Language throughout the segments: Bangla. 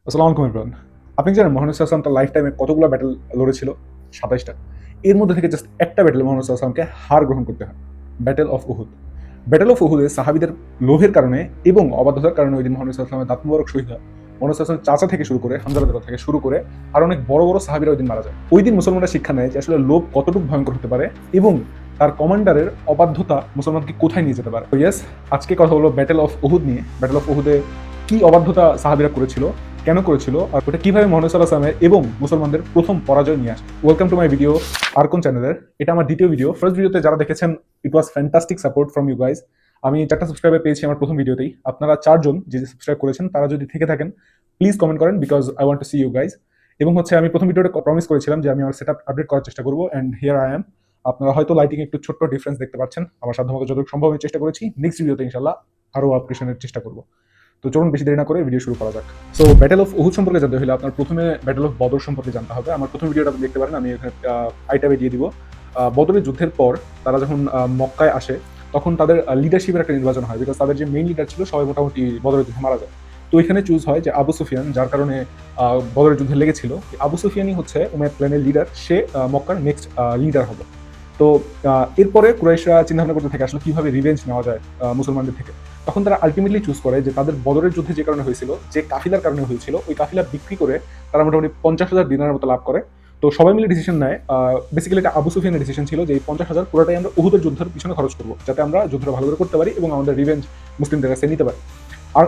আসসালামু আলাইকুম এভরিওয়ান। আপনি কি জানেন মোহাম্মদ সাল্লাল্লাহু তার লাইফ টাইমে কতগুলো ব্যাটল লড়েছিল? ২৭ টা। এর মধ্যে থেকে জাস্ট একটা ব্যাটলে মোহাম্মদ সাল্লাল্লাহু হার গ্রহণ করতে হয়। Battle of Uhud. Battle of উহুদে সাহাবীদের লোভের কারণে এবং অবাধ্যতার কারণে ওইদিন মোহাম্মদ সাল্লাল্লাহু দাঁত মোবারক শহীদ হয়। মোহাম্মদ সাল্লাল্লাহু চাচা থেকে শুরু করে হামজা রাদিয়াল্লাহু থেকে শুরু করে আর অনেক বড়, বড় সাহাবীরা ওইদিন মারা যায়। ওইদিন মুসলমানরা শিক্ষা নেয় যে আসলে লোভ কতটুকু ভয়ঙ্কর হতে পারে এবং তার কমান্ডারের অবাধ্যতা মুসলমানকে কোথায় নিয়ে যেতে পারে। তো ইয়েস, আজকে কথা হলো ব্যাটল অফ উহুদ নিয়ে। ব্যাটল অফ উহুদে কি অবাধ্যতা সাহাবীরা করেছিল, কেন করেছিল, আর ওটা কিভাবে মোহাম্মদ সাল্লাল্লাহু আলাইহি ওয়াসাল্লামের এবং মুসলমানদের প্রথম পরাজয় নিয়ে আসে। ওয়েলকাম টু মাই ভিডিও আরকন চ্যানেলের। এটা আমার দ্বিতীয় ভিডিও। ফার্স্ট ভিডিওতে যারা দেখেছেন, it was fantastic support from you guys. আমি 4টা সাবস্ক্রাইবার পেয়েছি আমার প্রথম ভিডিওতেই। আপনারা 4 জন যে সাবস্ক্রাইব করেছেন তারা যদি থেকে থাকেন প্লিজ কমেন্ট করেন, because I want to see you guys. এবং হচ্ছে আমি প্রথম ভিডিওতে প্রমিস করেছিলাম যে আমি আমার সেটআপ আপডেট করার চেষ্টা করব, এন্ড হিয়ার আই এম। আপনারা হয়তো লাইটিং একটু ছোট্ট ডিফারেন্স দেখতে পাচ্ছেন। আমার সাধ্যমতো যতটুকু সম্ভব আমি চেষ্টা করেছি। নেক্সট ভিডিওতে ইনশাআল্লাহ আরো আপগ্রেডের চেষ্টা করব। তো চলুন বেশি দেরি না করে ভিডিও শুরু করা যাক। সো ব্যাটল অফ উহুদ সম্পর্কে জানতে হলে আপনার প্রথমে ব্যাটল অফ বদর সম্পর্কে জানতে হবে। আমার প্রথম ভিডিওটা আপনি দেখতে পারেন, আমি এখানে আই ট্যাবে দিয়ে দিব। বদরের যুদ্ধের পর তারা যখন মক্কায় আসে তখন তাদের লিডারশিপের একটা নির্বাচন হয়, বিকজ তাদের যে মেইন লিডার ছিল সবাই মোটামুটি বদরের যুদ্ধে মারা যায়। তো এখানে চুজ হয় যে আবু সুফিয়ান, যার কারণে বদরের যুদ্ধে লেগেছিল। আবু সুফিয়ানই হচ্ছে উমাইয়াদ ক্ল্যানের লিডার, সে মক্কার নেক্সট লিডার হবে। তো এরপরে কুরাইশরা চিন্তাভাবনা করতে থাকে আসলে কিভাবে রিভেঞ্জ নেওয়া যায় মুসলমানদের থেকে। তখন তারা আলটিমেটলি চুজ করে যে তাদের বদরের যুদ্ধে যে কারণে হয়েছিল, যে কাফিলার কারণে হয়েছিল, ওই কাফিলা বিক্রি করে তারা মোটামুটি 50,000 দিনারের মতো লাভ করে। তো সবাই মিলে ডিসিশন নেয়, বেসিক্যালি এটা আবু সুফিয়ানের ডিসিশন ছিল যে এই 50,000 পুরোটাই আমরা উহুদের যুদ্ধের পিছনে খরচ করবো, যাতে আমরা যুদ্ধটা ভালো করে করতে পারি এবং আমাদের রিভেঞ্জ মুসলিমদের কাছে নিতে পারি। আর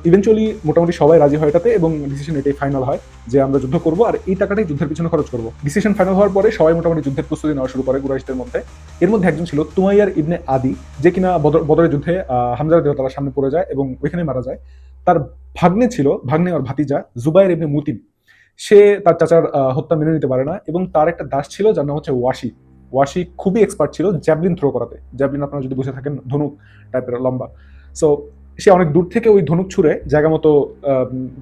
ইভেনচুয়ালি মোটামুটি সবাই রাজি হয় এটাতে, এবং ডিসিশন এটাই ফাইনাল হয় যে আমরা যুদ্ধ করবো আর এই টাকাটাই যুদ্ধের পিছনে খরচ করবো। ডিসিশন ফাইনাল হওয়ার পরে সবাই মোটামুটি যুদ্ধের প্রস্তুতি নেওয়া শুরু করে কুরাইশদের মধ্যে। এর মধ্যে একজন ছিল তুমাইয়ার ইবনে আদি, যে কিনা বদরের যুদ্ধে হামজা রাদিয়াল্লাহু তাআলার সামনে পড়ে যায় এবং ওইখানে মারা যায়। তার ভাগ্নে আর ভাতিজা জুবাইর ইবনে মুতিম। সে তার চাচার হত্যা মেনে নিতে পারে না, এবং তার একটা দাস ছিল যার নাম হচ্ছে ওয়াশি। ওয়াশি খুবই এক্সপার্ট ছিল জ্যাভলিন থ্রো করাতে। জ্যাভলিন আপনারা যদি বুঝে থাকেন, ধনুক টাইপের লম্বা। সো সে অনেক দূর থেকে ওই ধনুক ছুঁড়ে জায়গা মতো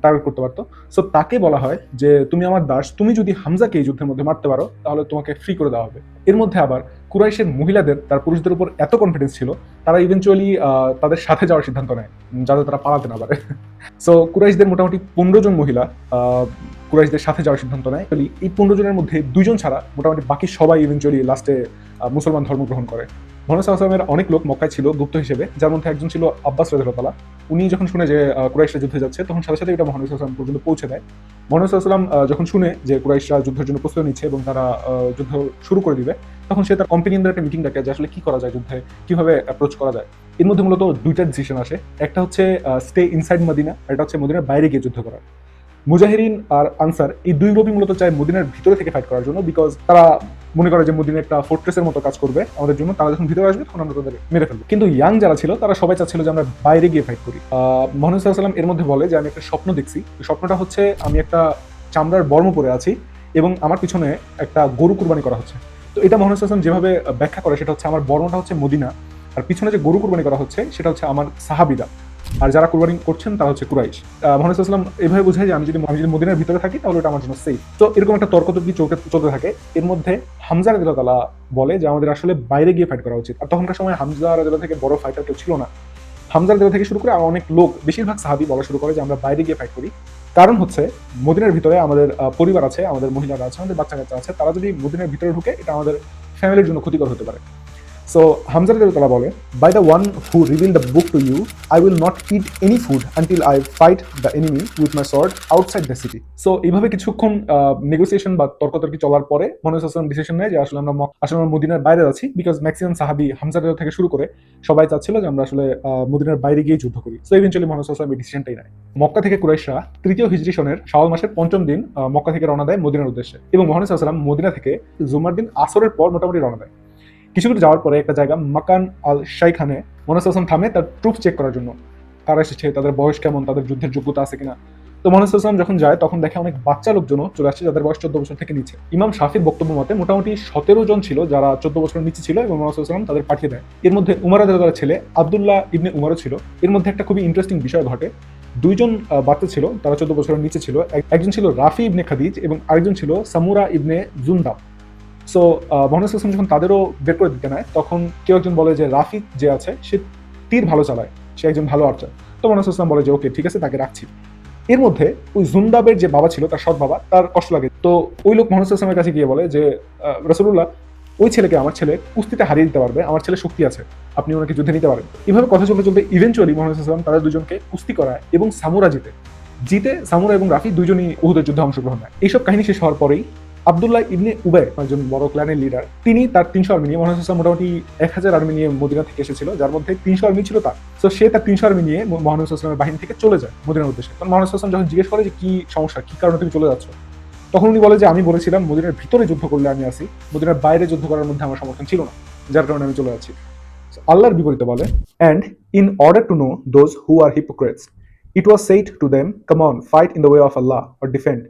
টার্গেট করতে পারতো। সো তাকে বলা হয় যে তুমি আমার দাস, তুমি যদি হামজাকে এই যুদ্ধের মধ্যে মারতে পারো তাহলে তোমাকে ফ্রি করে দেওয়া হবে। এর মধ্যে আবার কুরাইশের মহিলাদের তার পুরুষদের উপর এত কনফিডেন্স ছিল, তারা ইভেনচুয়ালি তাদের সাথে যাওয়ার সিদ্ধান্ত নেয় যাতে তারা পালাতে না পারে। সো কুরাইশদের মোটামুটি 15 জন মহিলা কুরাইশদের সাথে যাওয়ার সিদ্ধান্ত নেয়। এই 15 জনের মধ্যে 2 জন ছাড়া মোটামুটি বাকি সবাই ইভেনচুয়ালি লাস্টে মুসলমান ধর্ম গ্রহণ করে। মোহাম্মদ সাল্লাল্লাহু আলাইহি ওয়াসাল্লামের অনেক লোক মক্কায় ছিল গুপ্ত হিসেবে, যার মধ্যে একজন ছিল আব্বাস রাদিয়াল্লাহু তাআলা। উনি যখন শুনে যে কুরাইশরা যুদ্ধে যাচ্ছে, তখন সাথে সাথে এটা মোহাম্মদ সাল্লাল্লাহু আলাইহি ওয়াসাল্লাম পর্যন্ত পৌঁছে দেয়। মোহাম্মদ সাল্লাল্লাহু আলাইহি ওয়াসাল্লাম যখন শুনে যে কুরাইশরা যুদ্ধের জন্য প্রস্তুতি নিচ্ছে এবং তারা যুদ্ধ শুরু করে দিবে, তখন সে তার কম্পানিয়নদের একটা মিটিং ডাকে যে আসলে কি করা যায়, যুদ্ধে কিভাবে অ্যাপ্রোচ করা যায়। এর মধ্যে মূলত 2টা ডিসিশন আসে। একটা হচ্ছে স্টে ইনসাইড মদিনা, আর এটা হচ্ছে মদিনার বাইরে গিয়ে যুদ্ধ করা। মুজাহিরিন আর আনসার এই 2 গ্রুপই মূলত চায় মদিনার ভিতরে থেকে ফাইট করার জন্য, বিকজ তারা মনে করে যে মদিনা একটা ফোর্ট্রেসের মতো কাজ করবে আমাদের জন্য। তারা যখন ভিতরে আসবে তখন আমরা তাদের মেরে ফেলবো। কিন্তু ইয়াং যারা ছিল তারা সবাই চাচ্ছিল যে আমরা বাইরে গিয়ে ফাইট করি। মুহাম্মদ সাল্লাল্লাহু আলাইহি ওয়াসাল্লাম এর মধ্যে বলে যে আমি একটা স্বপ্ন দেখছি। স্বপ্নটা হচ্ছে আমি একটা চামড়ার বর্ম পরে আছি এবং আমার পিছনে একটা গরু কুরবানি করা হচ্ছে। তো এটা মুহাম্মদ সাল্লাল্লাহু আলাইহি ওয়াসাল্লাম যেভাবে ব্যাখ্যা করে সেটা হচ্ছে আমার বর্মটা হচ্ছে মদিনা, আর পিছনে যে গরু কুরবানি করা হচ্ছে সেটা হচ্ছে আমার সাহাবীরা, আর যারা কুরবানি করছেন তারা হচ্ছে কুরাইশ। মুহাম্মদ সাল্লাল্লাহু আলাইহি ওয়াসাল্লাম এভাবে বোঝায় যে আমি যদি মদিনার ভিতরে থাকি তাহলে এটা আমার জন্য সেফ। তো এরকম একটা তর্কতর্কি চলতে থাকে। এর মধ্যে হামজা রাদিয়াল্লাহু তাআলা বলে যে আমাদের আসলে বাইরে গিয়ে ফাইট করা উচিত। আর তখনকার সময় হামজা রাদিয়াল্লাহু থেকে বড় ফাইটার কেউ ছিল না। হামজা রাদিয়াল্লাহু থেকে শুরু করে অনেক লোক, বেশিরভাগ সাহাবী বলা শুরু করে যে আমরা বাইরে গিয়ে ফাইট করি। কারণ হচ্ছে মদিনার ভিতরে আমাদের পরিবার আছে, আমাদের মহিলারা আছে, আমাদের বাচ্চা-কাচ্চা আছে। তারা যদি মদিনার ভিতরে ঢুকে এটা আমাদের ফ্যামিলির জন্য ক্ষতিকর হতে পারে। So Hamza রাদিয়াল্লাহু বলে, by the one who revealed the book to you, I will not eat any food until I fight the enemy with my sword outside the city. So এইভাবে কিছুক্ষণ নেগোসিয়েশন বা তর্কতর্কি চলার পরে মুহাম্মদ সাল্লাল্লাহু আলাইহি ডিসিশন নেয় যে আসলে আমরা মদিনার বাইরে আছি, বিকজ ম্যাক্সিমাম সাহাবী হামজা রাদিয়াল্লাহু থেকে শুরু করে সবাই চাচ্ছিল যে আমরা আসলে মদিনার বাইরে গিয়ে যুদ্ধ করি। সো ইভেন্চুয়ালি মুহাম্মদ সাল্লাল্লাহু আলাইহি এই ডিসিশনটাই নেয়। মক্কা থেকে কুরাইশরা 3য় হিজরি সনের শাওয়াল মাসের 5ম দিন মক্কা থেকে রওনা দেয় মদিনার উদ্দেশ্যে, এবং মুহাম্মদ সাল্লাল্লাহু আলাইহি মদিনা থেকে জুমার দিন আসরের পর মোটামুটি রওনা দেয়। কিছু দূর যাওয়ার পরে একটা জায়গা মাকান আল শাইখানে মুহাম্মদ সাল্লাল্লাহু আলাইহি থামে তার ট্রুপ চেক করার জন্য। তারা এসেছে, তাদের বয়স কেমন, তাদের যুদ্ধের যোগ্যতা আছে কিনা। তো মুহাম্মদ সাল্লাল্লাহু আলাইহি যখন যায় তখন দেখে অনেক বাচ্চা লোকজনও চলে আসছে যাদের বয়স 14 বছর থেকে নিচে। ইমাম শাফির বক্তব্য মতে মোটামুটি 17 জন ছিল যারা 14 বছরের নিচে ছিল, এবং মুহাম্মদ সাল্লাল্লাহু আলাইহি তাদের পাঠিয়ে দেয়। এর মধ্যে উমর রাদিয়াল্লাহু ছেলে আব্দুল্লাহ ইবনে উমরও ছিল। এর মধ্যে একটা খুবই ইন্টারেস্টিং বিষয় ঘটে। 2 জন বাচ্চা ছিল, তারা 14 বছরের নিচে ছিল। একজন ছিল রাফি ইবনে খাদিজ এবং আরেকজন ছিল সামুরা ইবনে জুনদাব। সো মুহাম্মদ সাল্লাল্লাহু যখন তাদেরও বের করে দিতে নেয়, তখন কেউ একজন বলে যে রাফি যে আছে সে তীর ভালো চালায়, সে একজন ভালো আর্চার। তো মুহাম্মদ সাল্লাল্লাহু বলে যে ওকে ঠিক আছে, তাকে রাখছি। এর মধ্যে ওই জুন্দাবের যে বাবা ছিল, তার সৎ বাবা, তার কষ্ট লাগে। তো ওই লোক মোহাম্মদ সাল্লাল্লাহু আলাইহি ওয়াসাল্লামের কাছে গিয়ে বলে যে রাসূলুল্লাহ, ওই ছেলেকে আমার ছেলে কুস্তিতে হারিয়ে দিতে পারবে, আমার ছেলে শক্তি আছে, আপনি ওনাকে যুদ্ধে নিতে পারেন। এভাবে কথা চলতে চলতে ইভেনচুয়ালি মোহাম্মদ সাল্লাল্লাহু আলাইহি ওয়াসাল্লাম তাদের দুজনকে কুস্তি করায় এবং সামুরা জিতে সামুরা এবং রাফি দুজনই উহুদের যুদ্ধে অংশগ্রহণ নেয়। এইসব কাহিনী শেষ হওয়ার পরেই আব্দুল্লাহ ইবনে উবাই, একজন বড় ক্ল্যানের লিডার, তিনি তার ৩০০ আর্মি নিয়ে, মোহাম্মদ সাল্লাল্লাহু আলাইহি ওয়াসাল্লাম মোটামুটি ১,০০০ আর্মি নিয়ে মদিনা থেকে এসেছিল, যার মধ্যে ৩০০ আর্মি ছিল তার। তো সে তার ৩০০ আর্মি নিয়ে মোহাম্মদ সাল্লাল্লাহু আলাইহি ওয়াসাল্লামের বাহিনী থেকে চলে যায় মদিনার উদ্দেশ্যে। তখন মোহাম্মদ সাল্লাল্লাহু আলাইহি ওয়াসাল্লাম যখন জিজ্ঞেস করে যে কি সমস্যা, কি কারণে তুমি চলে যাচ্ছ, তখন উনি বলে যে আমি বলেছিলাম মদিনার ভিতরে যুদ্ধ করলে আমি আসি, মদিনার বাইরে যুদ্ধ করার মধ্যে আমার সমর্থন ছিল না, যার কারণে আমি চলে যাচ্ছি। আল্লাহর বিপরীতে বলে, and in order to know those who are hypocrites, it was said to them, come on, fight in the way of Allah or defend.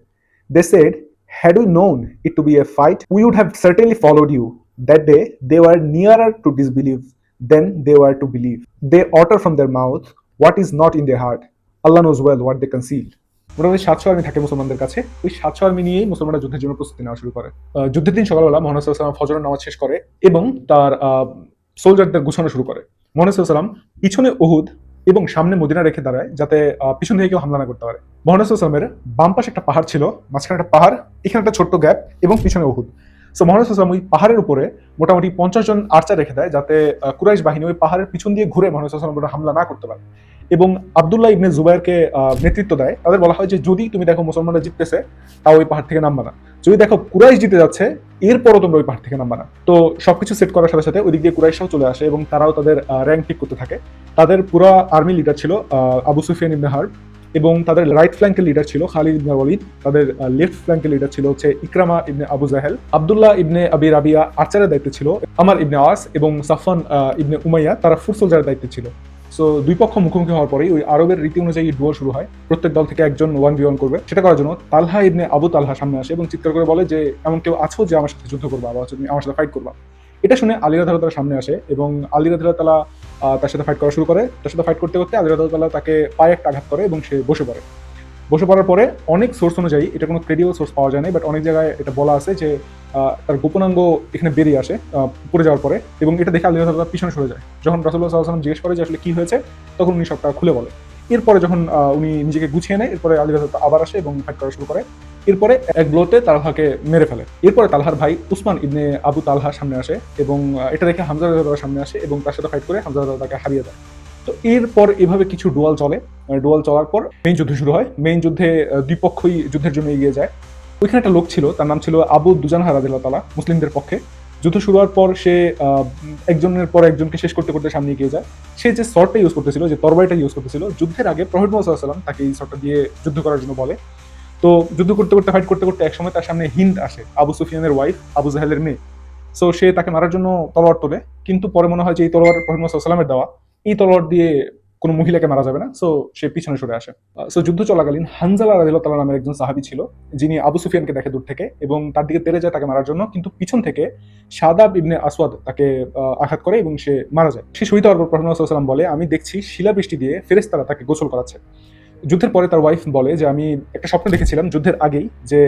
They said, had we known it to be a fight, we would have certainly followed you. That day they were nearer to disbelief than they were to believe. They utter from their mouth what is not in their heart. Allah knows well what they conceal. মোটামুটি ৭০০ আর্মি থাকে মুসলমানদের কাছে। ওই ৭০০ আর্মি নিয়েই মুসলমানরা যুদ্ধের জন্য প্রস্তুতি নেওয়া শুরু করে। যুদ্ধের দিন সকালবেলা মুহাম্মদ সাল্লাল্লাহু আলাইহি ওয়াসাল্লাম ফজরের নামাজ শেষ করে এবং তার সোলজারদের গুছানো শুরু করে। মুহাম্মদ সাল্লাল্লাহু আলাইহি ওয়াসাল্লাম পিছনে উহুদ এবং সামনে মদিনা রেখে দাঁড়ায়, যাতে পিছন থেকে কেউ হামলা না করতে পারে। মুহাম্মদ সাল্লাল্লাহু আলাইহি ওয়াসাল্লামের বাম পাশে একটা পাহাড় ছিল, মাঝখানে একটা পাহাড়, এখানে একটা ছোট্ট গ্যাপ এবং পিছনে উহুদ। সো মুহাম্মদ সাল্লাল্লাহু আলাইহি ওয়াসাল্লাম ওই পাহাড়ের উপরে মোটামুটি ৫০ জন আর্চার রেখে দেয়, যাতে কুরাইশ বাহিনী ওই পাহাড়ের পিছন দিয়ে ঘুরে মুহাম্মদ সাল্লাল্লাহু আলাইহি ওয়াসাল্লামের উপরে হামলা না করতে পারে। এবং আব্দুল্লাহ ইবনে জুবাইরকে নেতৃত্ব দেয়। তাদের বলা হয় যে যদি তুমি দেখো মুসলমানরা জিততেছে, তাও ওই পাহাড় থেকে নামবা না, যদি দেখো কুরাইশ জিতে যাচ্ছে, এরপরও তোমরা ওই পাহাড় থেকে নামবা না। তো সবকিছু সেট করার সাথে সাথে ওইদিক দিয়ে কুরাইশরাও চলে আসে এবং তারাও তাদের র্যাঙ্ক ঠিক করতে থাকে। তাদের পুরো আর্মি লিডার ছিল আবু সুফিয়ান ইবনে হারব, এবং তাদের রাইট ফ্ল্যাঙ্কের লিডার ছিল খালিদ ইবনে ওয়ালিদ, তাদের লেফট ফ্ল্যাঙ্কের লিডার ছিল হচ্ছে ইকরামা ইবনে আবু জাহেল, আব্দুল্লাহ ইবনে আবি রাবিয়া আর্চারের দায়িত্বে ছিল, আমার ইবনে আস এবং সাফওয়ান ইবনে উমাইয়া তারা ফুট সোলজারের দায়িত্বে ছিল। সো দুই পক্ষ মুখোমুখি হওয়ার পরেই ওই আরবের রীতি অনুযায়ী ডুয়াল শুরু হয়। প্রত্যেক দল থেকে একজন 1v1 করবে। সেটা করার জন্য তালহা ইবনে আবু তালহা সামনে আসে এবং চিৎকার করে বলে যে এমন কেউ আছো যে আমার সাথে যুদ্ধ করবা বা তুমি আমার সাথে ফাইট করবা। এটা শুনে আলী রাদিয়াল্লাহু তাআলা সামনে আসে এবং আলী রাদিয়াল্লাহু তাআলা তার সাথে ফাইট করা শুরু করে। তার সাথে ফাইট করতে করতে আলী রাদিয়াল্লাহু তাআলা তাকে পায়ে একটা আঘাত করে এবং সে বসে পড়ে। বসে পড়ার পরে অনেক সোর্স অনুযায়ী, এটা কোনো ক্রেডিবল সোর্স পাওয়া যায় না, বাট অনেক জায়গায় এটা বলা আছে যে তার গোপনাঙ্গ এখানে বেরিয়ে আসে পড়ে যাওয়ার পরে, এবং এটা দেখে আলী রাদিয়াল্লাহু তাআলা পিছনে সরে যায়। যখন রাসূলুল্লাহ সাল্লাল্লাহু আলাইহি ওয়াসাল্লাম জিজ্ঞেস করে যে আসলে কি হয়েছে, তখন উনি সবটা খুলে বলে। এরপরে যখন উনি নিজেকে গুছিয়ে নেয়, এরপরে আলী রাদিয়াল্লাহু তাআলা আবার আসে এবং ফাইট করা শুরু করে। এরপরে এক ব্লোতে তালহাকে মেরে ফেলে। এরপরে তালহার ভাই উসমান ইবনে আবু তালহা সামনে আসে এবং এটা দেখে হামজা রাদিয়াল্লাহু তাআলা সামনে আসে এবং তার সাথে ফাইট করে হামজা রাদিয়াল্লাহু তাকে হারিয়ে দেয়। তো এরপর এভাবে কিছু ডুয়াল চলে। ডুয়াল চলার পর মেইন যুদ্ধ শুরু হয়। মেইন যুদ্ধে দুই পক্ষই যুদ্ধের জন্য এগিয়ে যায়। ওইখানে একটা লোক ছিল, তার নাম ছিল আবু দুজানহা রাদিয়াল্লাহু তাআলা, মুসলিমদের পক্ষে। যুদ্ধ শুরু হওয়ার পর সে একজনের পর একজনকে শেষ করতে করতে সামনে এগিয়ে যায়। সে যে শর্টটা ইউজ করতেছিল, যে তরবারিটা ইউজ করতেছিল, যুদ্ধের আগে প্রফেট মুহাম্মদ সাল্লাল্লাহু আলাইহি ওয়াসাল্লাম তাকে এই শর্টটা দিয়ে যুদ্ধ করার জন্য বলে। তো যুদ্ধ করতে করতে ফাইট করতে করতে একসময় তার সামনে হিন্দ আসে, আবু সুফিয়ানের ওয়াইফ, আবু জাহেলের মেয়ে। সো সে তাকে মারার জন্য তলোয়ার তোলে, কিন্তু পরে মনে হয় যে এই তলোয়ার প্রফেট মুহাম্মদ সাল্লাল্লাহু আলাইহি ওয়াসাল্লামের দেওয়া, এই তলোয়ার দিয়ে কোনো মহিলাকে মারা যাবে না। সো সে পিছনে সরে আসে। সো যুদ্ধ চলাকালীন হানজালা রাদিয়াল্লাহু তাআলা নামের একজন সাহাবী ছিল, যিনি আবু সুফিয়ানকে দেখে দূর থেকে এবং তার দিকে তেড়ে যায় তাকে মারার জন্য, কিন্তু পিছন থেকে শাদাব ইবনে আসওয়াদ তাকে আঘাত করে এবং সে মারা যায়। সে শহীদ হওয়ার পর প্রফেট মুহাম্মদ সাল্লাল্লাহু আলাইহি ওয়াসাল্লাম বলে, আমি দেখছি শিলাবৃষ্টি দিয়ে ফেরেশতারা তাকে গোসল করাচ্ছে। যুদ্ধের পরে তার ওয়াইফ বলে যে আমি একটা স্বপ্ন দেখেছিলাম যুদ্ধের আগেই, যে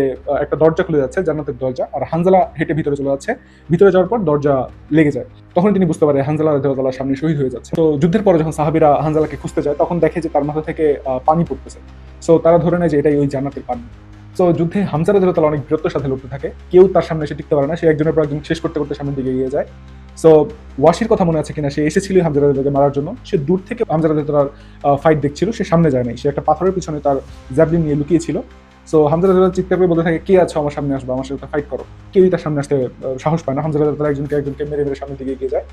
একটা দরজা খুলে যাচ্ছে, জান্নাতের দরজা, আর হানজালা হেঁটে ভিতরে চলে যাচ্ছে। ভিতরে যাওয়ার পর দরজা লেগে যায়। তখন তিনি বুঝতে পারে হানজালা রাদিয়াল্লাহু তাআলার সামনে শহীদ হয়ে যাচ্ছে। তো যুদ্ধের পরে যখন সাহাবীরা হানজালাকে খুঁজতে যায়, তখন দেখে যে তার মাথা থেকে পানি পড়তেছে। সো তারা ধরে নেয় যে এটাই ওই জান্নাতের পানি। সো যুদ্ধে হামজা রাদিয়াল্লাহু তাআলা অনেক বীরত্বের সাথে লড়তে থাকে। কেউ তার সামনে এসে টিকতে পারে না। সে একজনের পর একজন শেষ করতে করতে সামনের দিকে এগিয়ে যায়। সো ওয়াশির কথা মনে আছে কিনা, সে এসেছিল হামজা রাদিয়াল্লাহুকে মারার জন্য। সে দূর থেকে হামজা রাদিয়াল্লাহুর ফাইট দেখছিল, সে সামনে যায় নাই। সে একটা পাথরের পিছনে তার জ্যাভলিন নিয়ে লুকিয়ে ছিল। সো হামজা রাদিয়াল্লাহু চিৎকার করে বলতে থাকে, কে আছো আমার সামনে আসবে, আমার সাথে ফাইট করো। কেউই তার সামনে আসতে সাহস পায় না। হামজা রাদিয়াল্লাহু একজনকে একজনকে মেরে মেরে সামনের দিকে এগিয়ে যায়।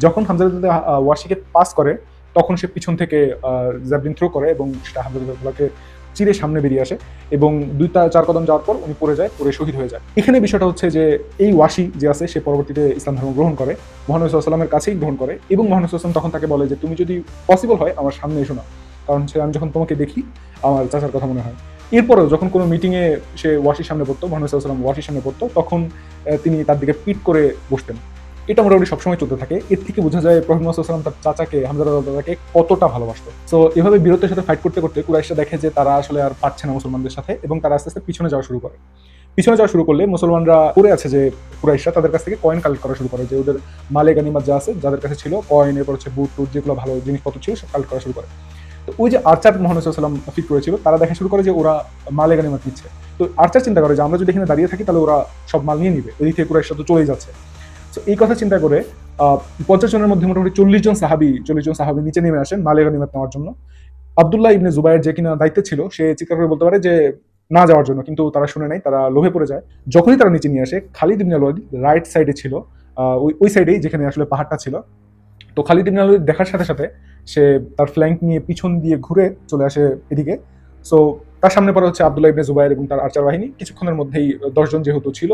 যখন হামজা রাদিয়াল্লাহু ওয়াশিকে পাস করে, তখন সে পিছন থেকে জ্যাভলিন থ্রো করে এবং সেটা হামজা রাদিয়াল্লাহুকে চিরে সামনে বেরিয়ে আসে এবং 2-4 কদম যাওয়ার পর উনি পড়ে যায়, পড়ে শহীদ হয়ে যায়। এখানে বিষয়টা হচ্ছে যে এই ওয়াশি যে আছে, সে পরবর্তীতে ইসলাম ধর্ম গ্রহণ করে, মুহাম্মদ সাল্লাল্লাহু আলাইহি ওয়াসাল্লামের কাছেই গ্রহণ করে এবং মুহাম্মদ সাল্লাল্লাহু আলাইহি ওয়াসাল্লাম তখন তাকে বলে যে তুমি যদি পসিবল হয় আমার সামনে এসো না, কারণ আমি যখন তোমাকে দেখি আমার চাচার কথা মনে হয়। এরপরেও যখন কোনো মিটিংয়ে সে ওয়াশির সামনে পড়তো, মুহাম্মদ সাল্লাল্লাহু আলাইহি ওয়াসাল্লাম ওয়াশির সামনে পড়তো, তখন তিনি তার দিকে পিট করে বসতেন। এটা মোটামুটি সবসময় চলতে থাকে। এর থেকে বোঝা যায় প্রফেট মুহাম্মদ সাল্লাল্লাহু আলাইহি ওয়াসাল্লাম তার চাচাকে, হামজা রাদিয়াল্লাহু তাআলাকে কতটা ভালোবাসতো। সো এভাবে বীরত্বের সাথে ফাইট করতে করতে কুরাইশরা দেখে যে তারা আসলে আর পারছে না মুসলমানদের সাথে, এবং তারা আস্তে আস্তে পিছনে যাওয়া শুরু করে। পিছনে যাওয়া শুরু করলে মুসলমানরা পড়ে আছে যে কুরাইশরা, তাদের কাছ থেকে কয়েন কালেক্ট করা শুরু করে, যে ওদের মালে গানিমাত যা আছে, যাদের কাছে ছিল কয়েন, এরপর হচ্ছে বুট টুট, যেগুলো ভালো জিনিসপত্র ছিল সব কালেক্ট করা শুরু করে। তো ওই যে আর্চার মোহাম্মদ সাল্লাম ফিট করেছিল, তারা দেখা শুরু করে যে ওরা মালে গানিমত নিচ্ছে। তো আর্চার চিন্তা করে যে আমরা যদি এখানে দাঁড়িয়ে থাকি তাহলে ওরা সব মাল নিয়ে নিবে, ওই থেকে কুরাইশরা তো চলেই যাচ্ছে। তো এই কথা চিন্তা করে 50 জনের মধ্যে মোটামুটি 40 জন সাহাবী নিচে নেমে আসেন মালে গানিমত নেওয়ার জন্য। আব্দুল্লাহ ইবনে জুবায়ের যে কিনা দায়িত্বে ছিল, সে চিৎকার করে বলতে পারে যে না যাওয়ার জন্য, কিন্তু তারা শুনে নাই, তারা লোভে পড়ে যায়। যখনই তারা নিচে নিয়ে আসে, খালিদ ইবনে আল ওয়ালিদ রাইট সাইডে ছিল, ওই সাইডেই যেখানে আসলে পাহাড়টা ছিল। তো খালিদ ইবনে আল ওয়ালিদ দেখার সাথে সাথে সে তার ফ্ল্যাঙ্ক নিয়ে পিছন দিয়ে ঘুরে চলে আসে এদিকে। সো তার সামনে পড়ে হচ্ছে আব্দুল্লাহ ইবনে জুবায়ের এবং তার আর্চার বাহিনী। কিছুক্ষণের মধ্যেই 10 জন যেহেতু ছিল,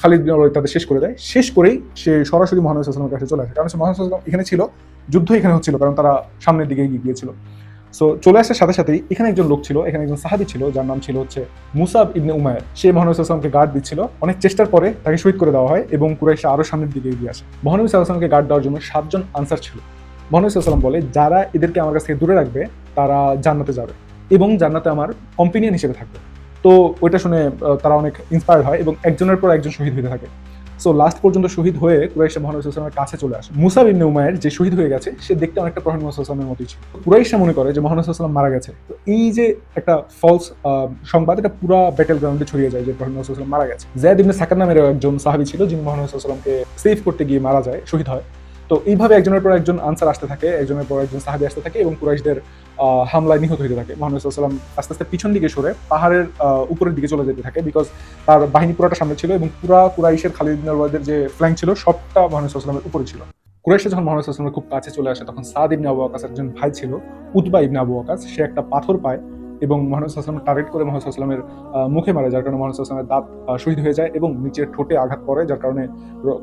খালিদ বিন ওয়ালিদ তাদের শেষ করে দেয়। শেষ করেই সে সরাসরি মুহাম্মদ সাল্লাল্লাহু আলাইহি ওয়াসাল্লামের কাছে চলে আসে, কারণ মুহাম্মদ সাল্লাল্লাহু আলাইহি ওয়াসাল্লাম এখানে ছিল, যুদ্ধ এখানে হচ্ছিল, কারণ তারা সামনের দিকে এগিয়ে গিয়েছিল। সো চলে আসার সাথে সাথেই এখানে একজন লোক ছিল, এখানে একজন সাহাবী ছিল যার নাম ছিল হচ্ছে মুসাব ইবনে উমায়ের। সে মুহাম্মদ সাল্লাল্লাহু আলাইহি ওয়াসাল্লামকে গার্ড দিচ্ছিল। অনেক চেষ্টার পরে তাকে শহীদ করে দেওয়া হয় এবং কুরাইশরা আরো সামনের দিকে এগিয়ে আসে। মুহাম্মদ সাল্লাল্লাহু আলাইহি ওয়াসাল্লামকে গার্ড দেওয়ার জন্য 7 জন আনসার ছিল। মুহাম্মদ সাল্লাল্লাহু আলাইহি ওয়াসাল্লাম বলে, যারা এদেরকে আমার কাছ থেকে দূরে রাখবে তারা জান্নাতে যাবে এবং জান্নাতে আমার কম্পিনিয়ন হিসেবে থাকবে। তো ওইটা শুনে তারা অনেক ইন্সপায়ার্ড হয় এবং একজনের পর একজন শহীদ হতে থাকে। সো লাস্ট পর্যন্ত শহীদ হয়ে কুরাইশরা মুহাম্মদ সাল্লাল্লাহু আলাইহি ওয়াসাল্লামের কাছে চলে আসে। মুসাব ইবনে উমায়ের যে শহীদ হয়ে গেছে, সে দেখতে অনেকটা প্রফেট মুহাম্মদ সাল্লাল্লাহু আলাইহি ওয়াসাল্লামের মতোই ছিল। কুরাইশরা মনে করে যে মুহাম্মদ সাল্লাল্লাহু আলাইহি ওয়াসাল্লাম মারা গেছে। তো এই যে একটা ফলস সংবাদ, এটা পুরো ব্যাটল গ্রাউন্ডে ছড়িয়ে যায় যে প্রফেট মুহাম্মদ সাল্লাল্লাহু আলাইহি ওয়াসাল্লাম মারা গেছে। যায়েদ ইবনে সাকার নামের একজন সাহাবী ছিল, যিনি মুহাম্মদ সাল্লাল্লাহু আলাইহি ওয়াসাল্লামকে সেভ করতে গিয়ে মারা যায়, শহীদ হয়। তো এইভাবে একজনের পর একজন আনসার আসতে থাকে, একজনের পর একজন সাহাবী আসতে থাকে এবং কুরাইশদের হামলায় নিহত হতে থাকে। মুহাম্মদ সাল্লাল্লাহু আলাইহি ওয়াসাল্লাম আস্তে আস্তে পিছন দিকে সরে পাহাড়ের উপরের দিকে চলে যেতে থাকে, বিকজ তার বাহিনী পুরোটা সামনে ছিল এবং পুরা কুরাইশের খালিদ বিন ওয়ালিদের যে ফ্ল্যাঙ্ক ছিল সবটা মুহাম্মদ সাল্লাল্লাহু আলাইহি ওয়াসাল্লামের উপরে ছিল। কুরাইশরা যখন মুহাম্মদ সাল্লাল্লাহু আলাইহি ওয়াসাল্লামের খুব কাছে চলে আসে, তখন সাদ ইবনে আবু ওয়াক্কাসের একজন ভাই ছিল, উতবা ইবনে আবু ওয়াক্কাস। সে একটা পাথর পায় এবং মুহাম্মদ সাল্লাল্লাহু আলাইহি ওয়াসাল্লাম টার্গেট করে মুহাম্মদ সাল্লাল্লাহু আলাইহি ওয়াসাল্লামের মুখে মারে, যার কারণে মুহাম্মদ সাল্লাল্লাহু আলাইহি ওয়াসাল্লামের দাঁত শহীদ হয়ে যায় এবং নিচের ঠোঁটে আঘাত পড়ে, যার কারণে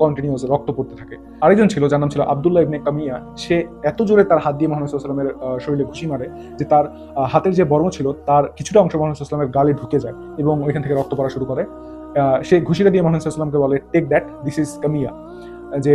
কন্টিনিউয়াস রক্ত পড়তে থাকে। আরেকজন ছিল যার নাম ছিল আব্দুল্লাহ ইবনে কামিয়া। সে এত জোরে তার হাত দিয়ে মুহাম্মদ সাল্লাল্লাহু আলাইহি ওয়াসাল্লামের শরীরে ঘুষি মারে যে তার হাতের যে বর্ম ছিল তার কিছুটা অংশ মুহাম্মদ সাল্লাল্লাহু আলাইহি ওয়াসাল্লামের গালে ঢুকে যায় এবং ওইখান থেকে রক্ত পড়া শুরু করে। সে ঘুষিটা দিয়ে মুহাম্মদ সাল্লাল্লাহু আলাইহি ওয়াসাল্লামকে বলে, টেক দ্যাট, দিস ইজ কামিয়া, যে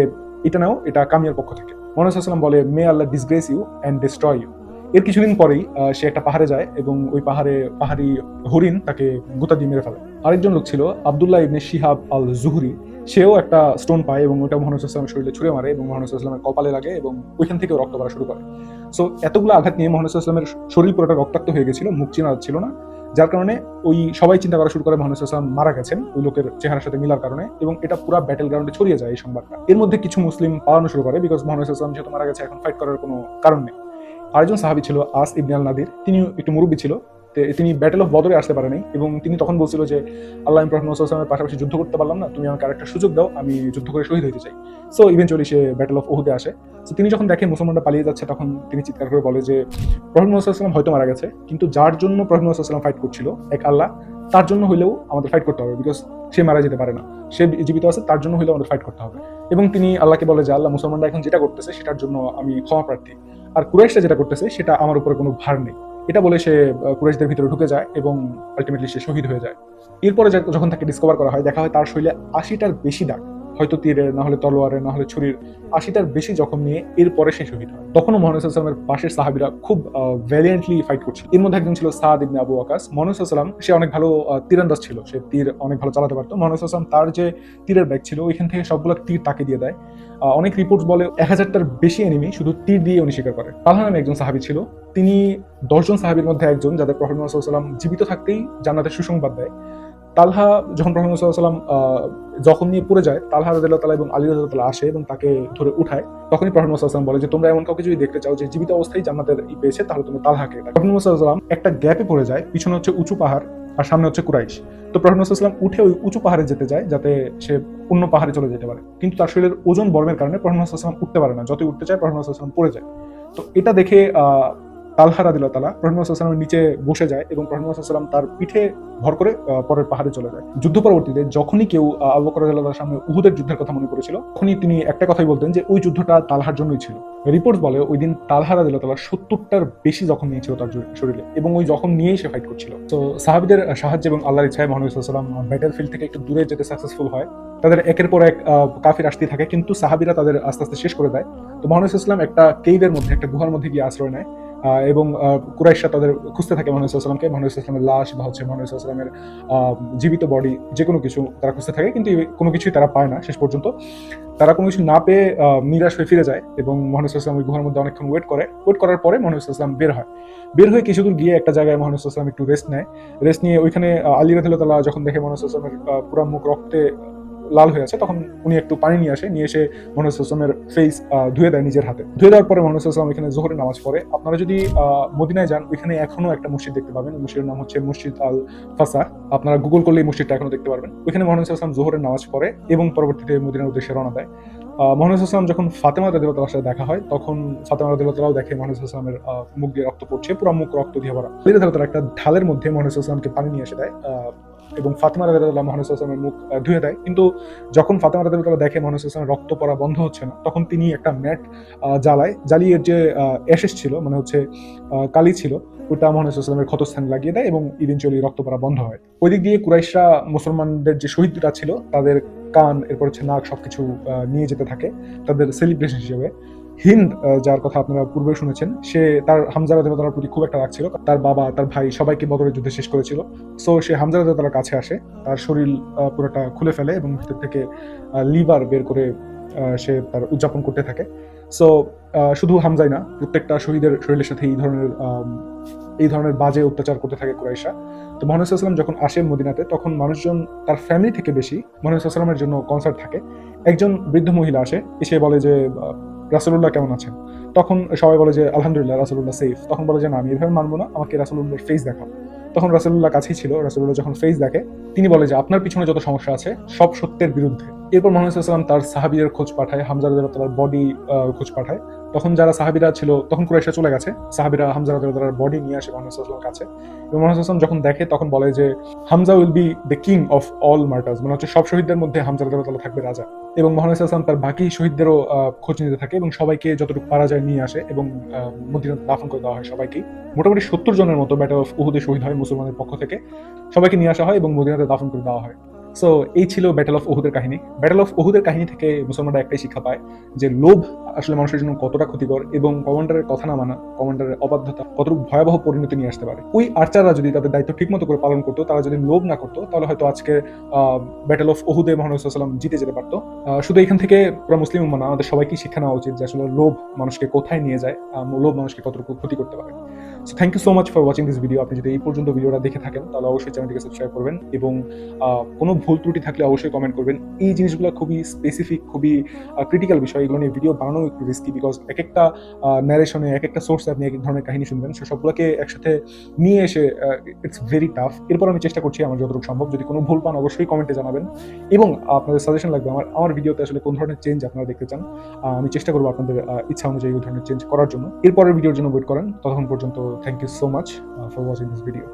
এটা নাও, এটা কামিয়ার পক্ষ থেকে। মুহাম্মদ সাল্লাল্লাহু আলাইহি ওয়াসাল্লাম বলে, মে আল্লাহ disgrace you and destroy you. এর কিছুদিন পরেই সে একটা পাহাড়ে যায় এবং ওই পাহাড়ি হরিণ তাকে গুতা দিয়ে মেরে ফেলে। আরেকজন লোক ছিল আব্দুল্লাহ ইবনে শিহাব আল জুহরি। সেও একটা স্টোন পায় এবং ওটা মুহাম্মদ সাল্লাল্লাহু আলাইহি ওয়াসাল্লামের শরীরে ছুঁড়ে মারে এবং মুহাম্মদ সাল্লাল্লাহু আলাইহি ওয়াসাল্লামের কপালে লাগে এবং ওইখান থেকে রক্ত পড়া শুরু করে। সো এতগুলো আঘাত নিয়ে মুহাম্মদ সাল্লাল্লাহু আলাইহি ওয়াসাল্লামের শরীর পুরোটা রক্তাক্ত হয়ে গেছিল, মুখ চেনা ছিল না, যার কারণে ওই সবাই চিন্তা করা শুরু করে মুহাম্মদ সাল্লাল্লাহু আলাইহি ওয়াসাল্লাম মারা গেছেন ওই লোকের চেহারার সাথে মিলার কারণে, এবং এটা পুরো ব্যাটল গ্রাউন্ডে ছড়িয়ে যায় এই সংবাদটা। এর মধ্যে কিছু মুসলিম পালানো শুরু করে, বিকজ মুহাম্মদ সাল্লাল্লাহু আলাইহি ওয়াসাল্লাম যেহেতু মারা গেছে, এখন ফাইট করার কোনো কারণ নেই। আরেকজন সাহাবী ছিল আস ইবনে আল নাদির। তিনি একটু মুরব্বী ছিল, তিনি ব্যাটল অফ বদরে আসতে পারেনি এবং তিনি তখন বলছিল যে আল্লাহ, আমি প্রফেট মুহাম্মদ সাল্লাল্লাহু আলাইহি ওয়াসাল্লামের পাশাপাশি যুদ্ধ করতে পারলাম না, তুমি আমাকে আরেকটা সুযোগ দাও, আমি যুদ্ধ করে শহীদ হতে চাই। সো ইভেনচুয়ালি সে ব্যাটল অফ উহুদে আসে। সো তিনি যখন দেখে মুসলমানরা পালিয়ে যাচ্ছে, তখন তিনি চিৎকার করে বলে যে প্রফেট মুহাম্মদ সাল্লাল্লাহু আলাইহি ওয়াসাল্লাম হয়তো মারা গেছে, কিন্তু যার জন্য প্রফেট মুহাম্মদ সাল্লাল্লাহু আলাইহি ওয়াসাল্লাম ফাইট করছিল, এক আল্লাহ, তার জন্য হইলেও আমাদের ফাইট করতে হবে, বিকজ সে মারা যেতে পারে না, সে জীবিত আছে, তার জন্য হইলেও আমাদের ফাইট করতে হবে। এবং তিনি আল্লাহকে বলে যে আল্লাহ, মুসলমানরা এখন যেটা করতেছে সেটার জন্য আমি ক্ষমা প্রার্থী, আর কুরাইশরা যেটা করতেছে সেটা আমার উপরে কোনো ভার নেই। এটা বলে সে কুরাইশদের ভিতরে ঢুকে যায় এবং আলটিমেটলি সে শহীদ হয়ে যায়। এরপরে যখন তাকে ডিসকভার করা হয়, দেখা হয় তার শরীরে 80টার বেশি দাগ, হয়তো তীরের, না হলে তলোয়ারের, না হলে ছুরির, 80টার বেশি জখম নিয়ে এরপরে সে শহীদ হয়। তখনও মুহাম্মদ সাল্লাল্লাহু আলাইহি ওয়াসাল্লামের পাশের সাহাবীরা খুব ভ্যালিয়েন্টলি ফাইট করছিল। এর মধ্যে একজন ছিল সাদ ইবনে আবু ওয়াকাস। মুহাম্মদ সাল্লাল্লাহু আলাইহি ওয়াসাল্লাম, সে অনেক ভালো তীরন্দাজ ছিল, সে তীর অনেক ভালো চালাতে পারতো। মুহাম্মদ সাল্লাল্লাহু আলাইহি ওয়াসাল্লাম তার যে তীরের ব্যাগ ছিল, ওইখান থেকে সবগুলো তীর তাকে দিয়ে দেয়। অনেক রিপোর্টস বলে 1000টার বেশি এনিমি শুধু তীর দিয়ে উনি শিকার করে। তালহা নামে একজন সাহাবী ছিল, তিনি 10 জন সাহাবীর মধ্যে একজন যাদের প্রফেট মুহাম্মদ সাল্লাল্লাহু আলাইহি ওয়াসাল্লাম জীবিত থাকতেই জান্নাতের সুসংবাদ দেয়। তালহা যখন প্রফেট মুহাম্মদ সাল্লাল্লাহু আলাইহি ওয়াসাল্লাম জখম নিয়ে পড়ে যায়, তালহা রাদিয়াল্লাহু তাআলা এবং আলী রাদিয়াল্লাহু তাআলা আসে এবং তাকে ধরে উঠায়। তখনই প্রফেট মুহাম্মদ সাল্লাল্লাহু আলাইহি ওয়াসাল্লাম বলে যে তোমরা এমন কাউকে যদি দেখতে চাও যে জীবিত অবস্থায় জান্নাতের পেয়েছে, তাহলে তোমরা তালহাকে। প্রফেট মুহাম্মদ সাল্লাল্লাহু আলাইহি ওয়াসাল্লাম একটা গ্যাপে পড়ে যায়, পিছনে হচ্ছে উঁচু পাহাড় আর সামনে হচ্ছে কুরাইশ। তো প্রফেট মুহাম্মদ সাল্লাল্লাহু আলাইহি ওয়াসাল্লাম উঠে ওই উঁচু পাহাড়ে যেতে যায় যাতে সে অন্য পাহাড়ে চলে যেতে পারে, কিন্তু তার শরীরের ওজন বর্মের কারণে প্রফেট মুহাম্মদ সাল্লাল্লাহু আলাইহি ওয়াসাল্লাম উঠতে পারে না, যতই উঠতে চায় প্রফেট মুহাম্মদ সাল্লাল্লাহু আলাইহি ওয়াসাল্লাম পড়ে যায়। তো এটা দেখে তালহা রাদিয়াল্লাহু তাআলা প্রফেট মুহাম্মদ সাল্লাল্লাহু আলাইহি ওয়াসাল্লামের নিচে বসে যায় এবং প্রফেট মুহাম্মদ সাল্লাল্লাহু আলাইহি ওয়াসাল্লাম তার পিঠে ভর করে পরের পাহাড়ে চলে যায়। যুদ্ধ পরবর্তীতে যখনই কেউ আবু বকর রাদিয়াল্লাহু তাআলার সামনে উহুদের যুদ্ধের কথা মনে করেছিল, তখনই তিনি একটা কথাই বলতেন যে ওই যুদ্ধটা তালহার জন্যই ছিল। রিপোর্ট বলে ওই দিন তালহা রাদিয়াল্লাহু তাআলা 70টার বেশি জখম নিয়েছিল তার শরীরে, এবং ওই জখম নিয়েই সে ফাইট করছিল। তো সাহাবীদের সাহায্যে এবং আল্লাহর ইচ্ছায় মুহাম্মদ সাল্লাল্লাহু আলাইহি ওয়াসাল্লাম ব্যাটল ফিল্ড থেকে একটু দূরে যেতে সাকসেসফুল হয়। তাদের একের পর এক কাফির আসতে থাকে, কিন্তু সাহাবীরা তাদের আস্তে আস্তে শেষ করে দেয়। তো মুহাম্মদ সাল্লাল্লাহু আলাইহি ওয়াসাল্লাম একটা কেইভের মধ্যে, একটা গুহার মধ্যে গিয়ে আশ্রয় নেয়। এবং কুরাইশরা তাদের খুঁজতে থাকে মুহাম্মদ সাল্লাল্লাহু আলাইহি ওয়াসাল্লামকে, মুহাম্মদ সাল্লাল্লাহু আলাইহি ওয়াসাল্লামের লাশ বা হচ্ছে মুহাম্মদ সাল্লাল্লাহু আলাইহি ওয়াসাল্লামের জীবিত বডি, যে কোনো কিছু তারা খুঁজতে থাকে, কিন্তু কোনো কিছুই তারা পায় না শেষ পর্যন্ত। তারা কোনো কিছু না পেয়ে নিরাশ হয়ে ফিরে যায় এবং মুহাম্মদ সাল্লাল্লাহু আলাইহি ওয়াসাল্লাম ওই গুহার মধ্যে অনেকক্ষণ ওয়েট করার পরে মুহাম্মদ সাল্লাল্লাহু আলাইহি ওয়াসাল্লাম বের হয়ে কিছু দূর গিয়ে একটা জায়গায় মুহাম্মদ সাল্লাল্লাহু আলাইহি ওয়াসাল্লাম একটু রেস্ট নিয়ে ওইখানে আলী রাদিয়াল্লাহু তাআলা যখন দেখে মুহাম্মদ সাল্লাল্লাহু আলাইহি ওয়াসাল্লামের পুরো মুখ রক্তে লাল হয়ে আছে, তখন উনি একটু পানি নিয়ে এসে মুহাম্মদ সাল্লাল্লাহু আলাইহি ওয়াসাল্লামের ফেস ধুয়ে দেয় নিজের হাতে। ধুয়ে দেওয়ার পরে মুহাম্মদ সাল্লাল্লাহু আলাইহি ওয়াসাল্লাম এখানে যোহরের নামাজ পড়ে। আপনারা যদি মদিনায় যান, ওইখানে এখনো একটা মসজিদ দেখতে পাবেন। মসজিদের নাম হচ্ছে মসজিদ আল ফাসাহ। আপনারা গুগল করলে এই মসজিদটা এখনো দেখতে পারবেন। ওইখানে মুহাম্মদ সাল্লাল্লাহু আলাইহি ওয়াসাল্লাম যোহরের নামাজ পড়ে এবং পরবর্তীতে মদিনার উদ্দেশ্যে রওনা দেয়। মুহাম্মদ সাল্লাল্লাহু আলাইহি ওয়াসাল্লাম যখন ফাতেমা রাদিয়াল্লাহু তাআলার সাথে দেখা হয়, তখন ফাতেমা রাদিয়াল্লাহু তাআলাও দেখে মুহাম্মদ সাল্লাল্লাহু আলাইহি ওয়াসাল্লামের মুখ দিয়ে রক্ত পড়ছে, পুরো মুখ রক্ত দিয়ে ভরা। আলী রাদিয়াল্লাহু তাআলা একটা ঢালের মধ্যে মুহাম্মদ সাল্লাল্লাহু আলাইহি ওয়াসাল্লামকে পানি নিয়ে এসে দেয় এবং ফাতেমা রাদিয়াল্লাহু তাআলা মুহাম্মদ সাল্লাল্লাহু আলাইহি ওয়াসাল্লামের মুখ ধুয়ে দেয়। কিন্তু যখন ফাতেমা রাদিয়াল্লাহু তাআলা দেখে মুহাম্মদ সাল্লাল্লাহু আলাইহি ওয়াসাল্লামের রক্ত পড়া বন্ধ হচ্ছে না, তখন তিনি একটা ম্যাট জ্বালিয়ে যে অ্যাশেস ছিল, মানে হচ্ছে কালি ছিল, ওটা মুহাম্মদ সাল্লাল্লাহু আলাইহি ওয়াসাল্লামের ক্ষতস্থানে লাগিয়ে দেয় এবং ইভেনচুয়ালি রক্ত পড়া বন্ধ হয়। ওই দিক দিয়ে কুরাইশরা মুসলমানদের যে শহীদরা ছিল তাদের কান, এরপর হচ্ছে নাক, সবকিছু নিয়ে যেতে থাকে তাদের সেলিব্রেশন হিসেবে। হিন্দ, যার কথা আপনারা পূর্বে শুনেছেন, সে তার হামজা রাদিয়াল্লাহু তাআলার প্রতি খুব একটা রাগ ছিল। তার বাবা, তার ভাই সবাইকে বদরের যুদ্ধে শেষ করেছিল। সো সে হামজা রাদিয়াল্লাহু তাআলার কাছে আসে, তার শরীর পুরোটা খুলে ফেলে এবং ভিতর থেকে লিভার বের করে সে তার উদযাপন করতে থাকে। সো শুধু হামজাই না, প্রত্যেকটা শহীদের শরীরের সাথে এই ধরনের বাজে অত্যাচার করতে থাকে কুরাইশরা। তো মুহাম্মদ সাল্লাল্লাহু আলাইহি ওয়াসাল্লাম যখন আসে মদিনাতে, তখন মানুষজন তার ফ্যামিলি থেকে বেশি মুহাম্মদ সাল্লাল্লাহু আলাইহি ওয়াসাল্লামের জন্য কনসার্ট থাকে। একজন বৃদ্ধ মহিলা আসে, এসে বলে যে রাসূলুল্লাহ কেমন আছেন? তখন সবাই বলে যে আলহামদুলিল্লাহ, রাসূলুল্লাহ সেফ। তখন বলে যে না, আমি এভাবে মানবো না, আমাকে রাসূলুল্লাহর ফেস দেখাও। তখন রাসূলুল্লাহ কাছেই ছিল। রাসূলুল্লাহ যখন ফেস দেখে, তিনি বলে যে আপনার পিছনে যত সমস্যা আছে সব সত্যের বিরুদ্ধে। এরপর মুহাম্মদ সাল্লাল্লাহু আলাইহি ওয়াসাল্লাম তার সাহাবীদের খোঁজ পাঠায়, হামজা রাদিয়াল্লাহু তাআলার বডি খোঁজ পাঠায়। তখন যারা সাহাবীরা ছিল, তখন কুরাইশরা চলে গেছে, সাহাবীরা হামজা রাদিয়াল্লাহু তাআলার বডি নিয়ে আসে মুহাম্মদ সাল্লাল্লাহু আলাইহি ওয়াসাল্লামের কাছে এবং মুহাম্মদ সাল্লাল্লাহু আলাইহি ওয়াসাল্লাম যখন দেখে, তখন বলে যে Hamza will be the king of all martyrs, মানে হচ্ছে সব শহীদদের মধ্যে হামজা রাদিয়াল্লাহু তাআলা থাকবে রাজা। এবং মুহাম্মদ সাল্লাল্লাহু আলাইহি ওয়াসাল্লাম তার বাকি শহীদদেরও খোঁজ নিতে থাকে এবং সবাইকে যতটুকু পারা যায় নিয়ে আসে এবং মদিনাতে দাফন করে দেওয়া হয় সবাইকেই। মোটামুটি ৭০ জনের মতো ব্যাটল অফ উহুদে শহীদ হয় মুসলমানদের পক্ষ থেকে। সবাইকে নিয়ে আসা হয় এবং মদিনাতে দাফন করে দেওয়া হয়। সো এই ছিল ব্যাটল অফ উহুদের কাহিনী। ব্যাটল অফ উহুদের কাহিনী থেকে মুসলমানরা একটাই শিক্ষা পায় যে লোভ আসলে মানুষের জন্য কতটা ক্ষতিকর এবং কমান্ডারের কথা না মানা, কমান্ডারের অবাধ্যতা কতটুকু ভয়াবহ পরিণতি নিয়ে আসতে পারে। ওই আর্চাররা যদি তাদের দায়িত্ব ঠিকমতো করে পালন করতো, তারা যদি লোভ না করতো, তাহলে হয়তো আজকে ব্যাটল অফ উহুদে মুহাম্মদ সাল্লাল্লাহু আলাইহি ওয়াসাল্লাম জিতে যেতে পারতো। শুধু এখান থেকে পুরো মুসলিম উম্মাহ না, আমাদের সবাইকে শিক্ষা নেওয়া উচিত যে আসলে লোভ মানুষকে কোথায় নিয়ে যায়, লোভ মানুষকে কতটুকু ক্ষতি করতে পারে। So thank you so much for watching this video. আপনি যদি এই পর্যন্ত ভিডিওটা দেখে থাকেন, তাহলে অবশ্যই চ্যানেলটিকে সাবস্ক্রাইব করবেন এবং কোনো ভুল ত্রুটি থাকলে অবশ্যই কমেন্ট করবেন। এই জিনিসগুলো খুবই স্পেসিফিক, খুবই ক্রিটিক্যাল বিষয়। এগুলো নিয়ে ভিডিও বানানো একটু রিস্কি, বিকজ এক একটা ন্যারেশনে, এক একটা সোর্সে আপনি এক এক ধরনের কাহিনী শুনবেন। সবগুলোকে একসাথে নিয়ে এসে ইটস ভেরি টাফ। এরপর আমি চেষ্টা করছি আমার যতটুকু সম্ভব। যদি কোনো ভুল পান অবশ্যই কমেন্টে জানাবেন এবং আপনাদের সাজেশন লাগবে আমার ভিডিওতে আসলে কোন ধরনের চেঞ্জ আপনারা দেখতে চান। আমি চেষ্টা করবো আপনাদের ইচ্ছা অনুযায়ী ওই ধরনের চেঞ্জ করার জন্য। এরপরের ভিডিওর জন্য ওয়েট করেন। ততক্ষণ পর্যন্ত thank you so much for watching this video.